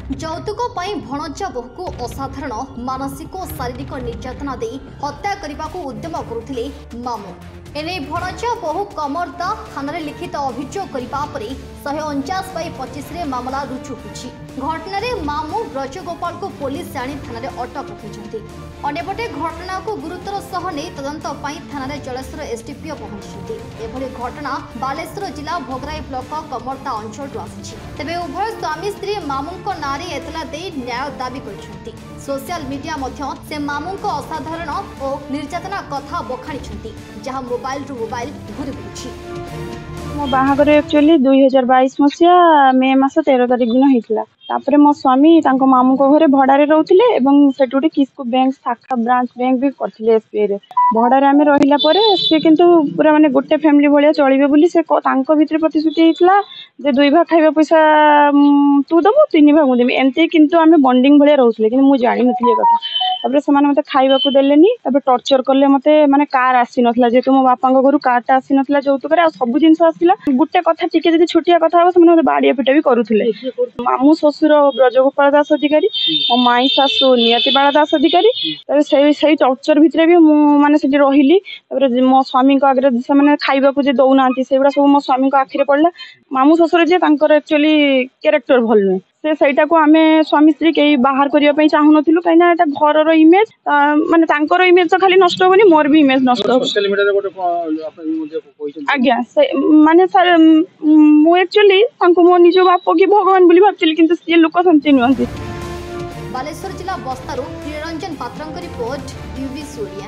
ଯୌତୁକ ପାଇଁ ଭଣଜା ବୋହୂକୁ ଅସାଧାରଣ ମାନସିକ ଓ ଶାରୀରିକ ନିର୍ଯାତନା ଦେଇ ହତ୍ୟା କରିବାକୁ ଉଦ୍ୟମ କରୁଥିଲେ ମାମୁ। ଏନେଇ ଭଣଜା ବୋହୂ କମରଦା ଥାନାରେ ଲିଖିତ ଅଭିଯୋଗ କରିବା ପରେ 149/25 ମାମଲା ରୁଜୁ ହୋଇଛି। ଘଟଣାରେ ମାମୁ ବ୍ରଜଗୋପାଳକୁ ପୁଲିସ ଆଣି ଥାନାରେ ଅଟକ ରଖିଛନ୍ତି। ଅନ୍ୟପଟେ ଘଟଣାକୁ ଗୁରୁତର ସହ ନେଇ ତଦନ୍ତ ପାଇଁ ଥାନାରେ ଜଳେଶ୍ୱର ଏସଡିପିଓ ପହଞ୍ଚିଛନ୍ତି। ଏଭଳି ଘଟଣା ବାଲେଶ୍ୱର ଜିଲ୍ଲା ଭୋଗରାଇ ବ୍ଲକ କମରଦା ଅଞ୍ଚଳରୁ ଆସିଛି। ତେବେ ଉଭୟ ସ୍ୱାମୀ ସ୍ତ୍ରୀ ମାମୁଙ୍କ ନାଁରେ ଏତଲା ଦେଇ ନ୍ୟାୟ ଦାବି କରିଛନ୍ତି। सोशल मीडिया मध्य से मामूंको असाधारण और निर्यातना कथा बखाणी जहाँ मोबाइल रु मोबाइल घूरी बुलूछि। मो बाहागर एक्चुअली 2022 मसीहा मे मास 13 तारिख दिन होता। तापर मो स्वामी तांको मामू को घरे भड़ारे रोते से गोटे किसको बैंक शाखा ब्रांच बैंक भी करते एसबीआई रे भड़ारे आम रहिला परे से किंतु पूरा माने गोटे फैमिली भाया चलिबे बोली से तांको भितर प्रतिश्रुति होता जे 2 भाग खाइबा पैसा तू दबु 3 भाग मुझे एमती किंतु आम बंडिंग भाया रोते कि मुझे जानी नी कथा। तापर से मते खाइबा को देलेनी तापर टर्चर कले मते माने कार आसी नथला जेतु मो बापा घर कारटा आसी नथला जौतुक रे सब जिनस आसला गोटे कथा टिके जदी छोटिया कथा हो से बाड़िया पिटा भी करूथिले। मामू ससुर ब्रजगोपाल दास अधिकारी मो माई सासु नियति बाला दास अधिकारी से टर्चर भितर भी माने से रही मो स्वामी आगे से मैंने खाइबा को दौना से सब मो स्वामी आखिरे पड़ला। मामू ससुर जे एक्चुअली कैरेक्टर भल नुहे से सहीटा को आम स्वामी स्त्री कहीं बाहर करने चाहू नु कहीं घर इमेज माने इमेज तो खाली नष्ट होनी मोर भी इमेज नष्ट आज्ञा माने सर मु एक्चुअली मो निज बाप कि भगवान बोली भावली किंतु सी लोक सेमती नुहति। बालेश्वर जिला बस्तारू निरंजन पात्रंक रिपोर्ट यूबी सूर्या।